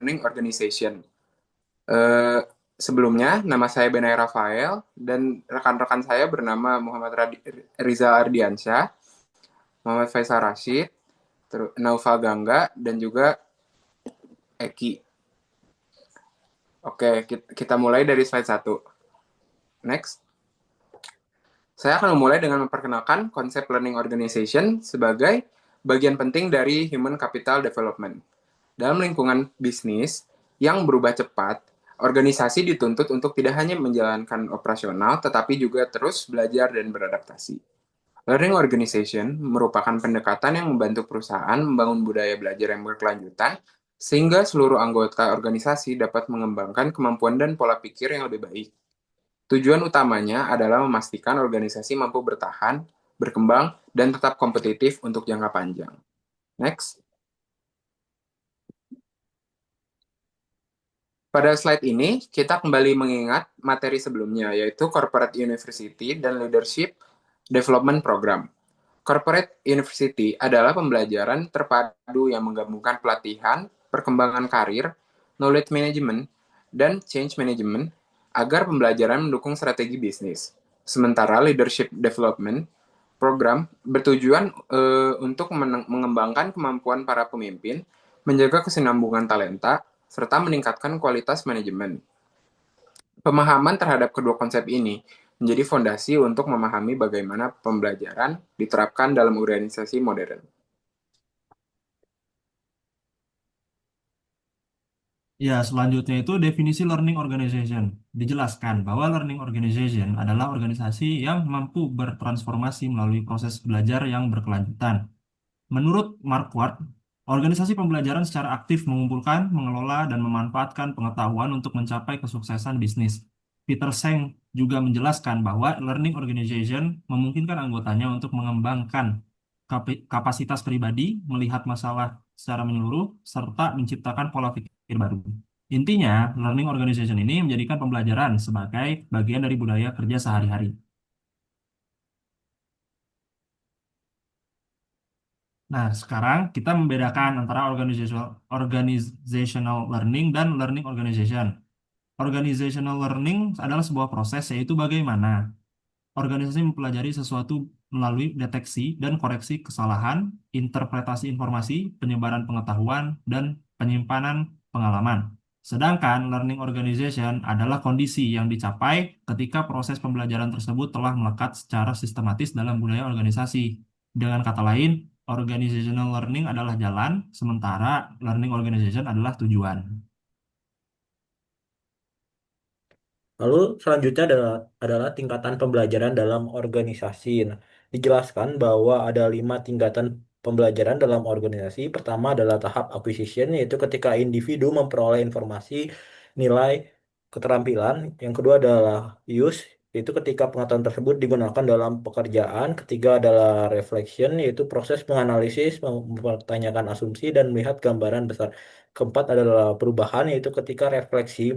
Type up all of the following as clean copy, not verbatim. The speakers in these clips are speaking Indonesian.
Learning Organization. Eh, Sebelumnya, nama saya Benai Rafael dan rekan-rekan saya bernama Muhammad Rizal Ardiansyah, Muhammad Faisal Rashid, Naufal Gangga, dan juga Eki. Oke, kita mulai dari slide 1. Next. Saya akan memulai dengan memperkenalkan konsep learning organization sebagai bagian penting dari human capital development. Dalam lingkungan bisnis yang berubah cepat, organisasi dituntut untuk tidak hanya menjalankan operasional, tetapi juga terus belajar dan beradaptasi. Learning organization merupakan pendekatan yang membantu perusahaan membangun budaya belajar yang berkelanjutan, sehingga seluruh anggota organisasi dapat mengembangkan kemampuan dan pola pikir yang lebih baik. Tujuan utamanya adalah memastikan organisasi mampu bertahan, berkembang, dan tetap kompetitif untuk jangka panjang. Next. Pada slide ini, kita kembali mengingat materi sebelumnya, yaitu Corporate University dan Leadership Development Program. Corporate University adalah pembelajaran terpadu yang menggabungkan pelatihan, perkembangan karir, knowledge management, dan change management agar pembelajaran mendukung strategi bisnis. Sementara Leadership Development Program bertujuan untuk mengembangkan kemampuan para pemimpin, menjaga kesinambungan talenta, serta meningkatkan kualitas manajemen. Pemahaman terhadap kedua konsep ini menjadi fondasi untuk memahami bagaimana pembelajaran diterapkan dalam organisasi modern. Ya, selanjutnya itu definisi learning organization. Dijelaskan bahwa learning organization adalah organisasi yang mampu bertransformasi melalui proses belajar yang berkelanjutan. Menurut Marquardt, organisasi pembelajaran secara aktif mengumpulkan, mengelola, dan memanfaatkan pengetahuan untuk mencapai kesuksesan bisnis. Peter Seng juga menjelaskan bahwa learning organization memungkinkan anggotanya untuk mengembangkan kapasitas pribadi, melihat masalah secara menyeluruh, serta menciptakan pola pikir baru. Intinya, learning organization ini menjadikan pembelajaran sebagai bagian dari budaya kerja sehari-hari. Nah, sekarang kita membedakan antara organizational learning dan learning organization. Organizational learning adalah sebuah proses, yaitu bagaimana organisasi mempelajari sesuatu melalui deteksi dan koreksi kesalahan, interpretasi informasi, penyebaran pengetahuan, dan penyimpanan pengalaman. Sedangkan learning organization adalah kondisi yang dicapai ketika proses pembelajaran tersebut telah melekat secara sistematis dalam budaya organisasi. Dengan kata lain, organizational learning adalah jalan, sementara learning organization adalah tujuan. Lalu selanjutnya adalah tingkatan pembelajaran dalam organisasi. Nah, dijelaskan bahwa ada 5 tingkatan pembelajaran dalam organisasi. Pertama adalah tahap acquisition, yaitu ketika individu memperoleh informasi, nilai, keterampilan. Yang kedua adalah use, yaitu ketika pengetahuan tersebut digunakan dalam pekerjaan. Ketiga adalah reflection, yaitu proses menganalisis, mempertanyakan asumsi, dan melihat gambaran besar. Keempat adalah perubahan, yaitu ketika refleksi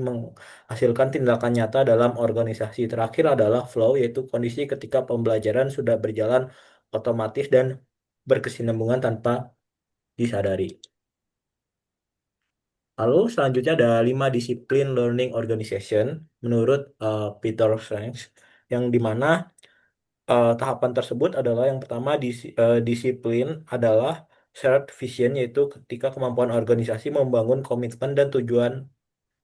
hasilkan tindakan nyata dalam organisasi. Terakhir adalah flow, yaitu kondisi ketika pembelajaran sudah berjalan otomatis dan berkesinambungan tanpa disadari. Lalu selanjutnya ada 5 disiplin learning organization menurut Peter Senge, yang dimana tahapan tersebut adalah yang pertama disiplin adalah shared vision, yaitu ketika kemampuan organisasi membangun komitmen dan tujuan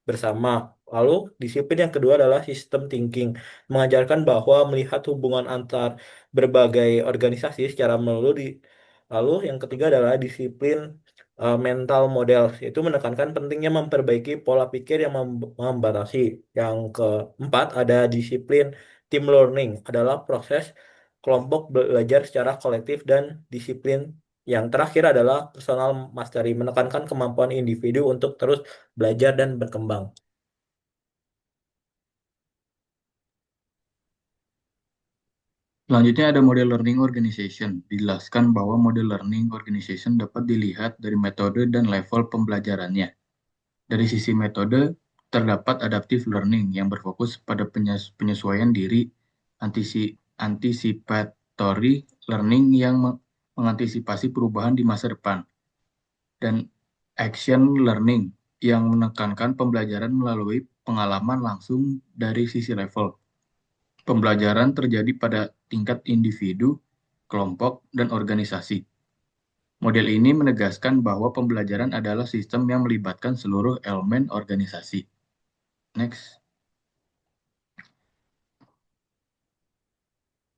bersama. Lalu, disiplin yang kedua adalah sistem thinking, mengajarkan bahwa melihat hubungan antar berbagai organisasi secara menyeluruh. Lalu, yang ketiga adalah disiplin mental model, yaitu menekankan pentingnya memperbaiki pola pikir yang membatasi. Yang keempat ada disiplin team learning, adalah proses kelompok belajar secara kolektif, dan disiplin yang terakhir adalah personal mastery, menekankan kemampuan individu untuk terus belajar dan berkembang. Selanjutnya ada model learning organization. Dijelaskan bahwa model learning organization dapat dilihat dari metode dan level pembelajarannya. Dari sisi metode, terdapat adaptive learning yang berfokus pada penyesuaian diri, anticipatory learning yang mengantisipasi perubahan di masa depan, dan action learning yang menekankan pembelajaran melalui pengalaman langsung dari sisi level. Pembelajaran terjadi pada tingkat individu, kelompok, dan organisasi. Model ini menegaskan bahwa pembelajaran adalah sistem yang melibatkan seluruh elemen organisasi. Next.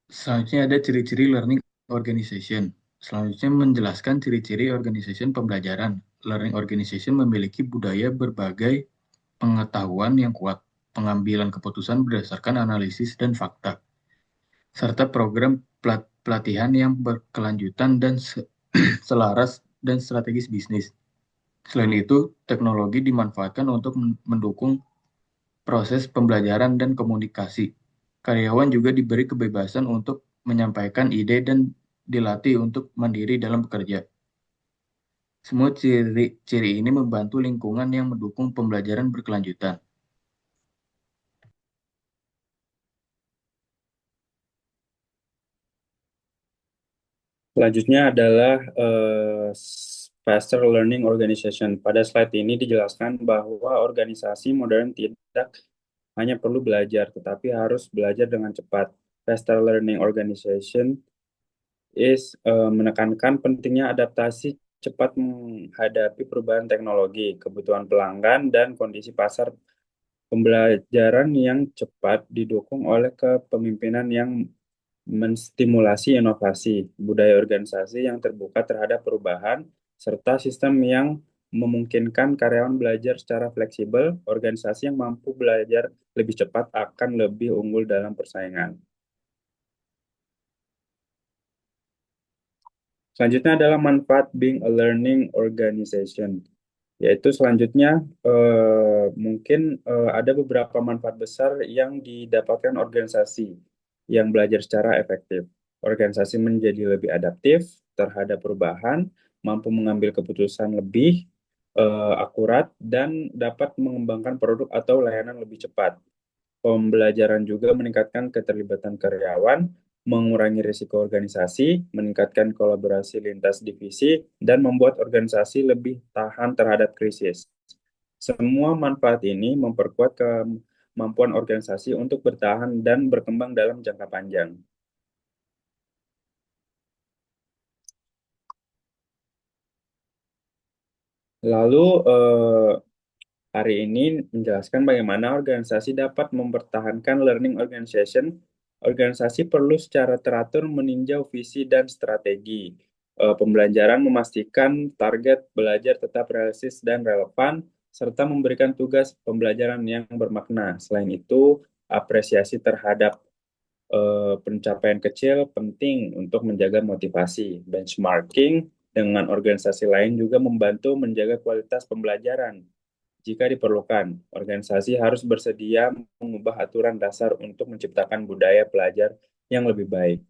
Selanjutnya ada ciri-ciri learning organization. Selanjutnya menjelaskan ciri-ciri organization pembelajaran. Learning organization memiliki budaya berbagai pengetahuan yang kuat, pengambilan keputusan berdasarkan analisis dan fakta, serta program pelatihan yang berkelanjutan dan selaras dan strategis bisnis. Selain itu, teknologi dimanfaatkan untuk mendukung proses pembelajaran dan komunikasi. Karyawan juga diberi kebebasan untuk menyampaikan ide dan dilatih untuk mandiri dalam bekerja. Semua ciri ini membantu lingkungan yang mendukung pembelajaran berkelanjutan. Selanjutnya adalah faster learning organization. Pada slide ini dijelaskan bahwa organisasi modern tidak hanya perlu belajar, tetapi harus belajar dengan cepat. Faster learning organization menekankan pentingnya adaptasi cepat menghadapi perubahan teknologi, kebutuhan pelanggan, dan kondisi pasar. Pembelajaran yang cepat didukung oleh kepemimpinan yang menstimulasi inovasi, budaya organisasi yang terbuka terhadap perubahan, serta sistem yang memungkinkan karyawan belajar secara fleksibel. Organisasi yang mampu belajar lebih cepat akan lebih unggul dalam persaingan. Selanjutnya adalah manfaat being a learning organization, yaitu selanjutnya mungkin ada beberapa manfaat besar yang didapatkan organisasi yang belajar secara efektif. Organisasi menjadi lebih adaptif terhadap perubahan, mampu mengambil keputusan lebih akurat, dan dapat mengembangkan produk atau layanan lebih cepat. Pembelajaran juga meningkatkan keterlibatan karyawan, mengurangi risiko organisasi, meningkatkan kolaborasi lintas divisi, dan membuat organisasi lebih tahan terhadap krisis. Semua manfaat ini memperkuat kemampuan organisasi untuk bertahan dan berkembang dalam jangka panjang. Lalu hari ini menjelaskan bagaimana organisasi dapat mempertahankan learning organization. Organisasi perlu secara teratur meninjau visi dan strategi. Pembelajaran memastikan target belajar tetap realistis dan relevan, serta memberikan tugas pembelajaran yang bermakna. Selain itu, apresiasi terhadap pencapaian kecil penting untuk menjaga motivasi. Benchmarking dengan organisasi lain juga membantu menjaga kualitas pembelajaran. Jika diperlukan, organisasi harus bersedia mengubah aturan dasar untuk menciptakan budaya belajar yang lebih baik.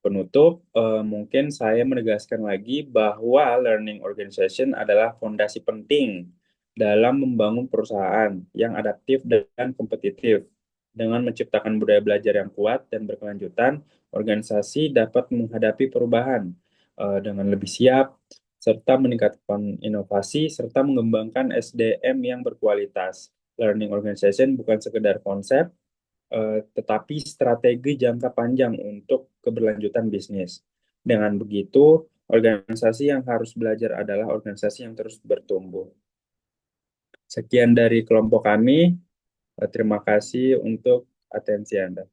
Penutup, mungkin saya menegaskan lagi bahwa learning organization adalah fondasi penting dalam membangun perusahaan yang adaptif dan kompetitif. Dengan menciptakan budaya belajar yang kuat dan berkelanjutan, organisasi dapat menghadapi perubahan dengan lebih siap, serta meningkatkan inovasi, serta mengembangkan SDM yang berkualitas. Learning organization bukan sekedar konsep, tetapi strategi jangka panjang untuk keberlanjutan bisnis. Dengan begitu, organisasi yang harus belajar adalah organisasi yang terus bertumbuh. Sekian dari kelompok kami. Terima kasih untuk atensi Anda.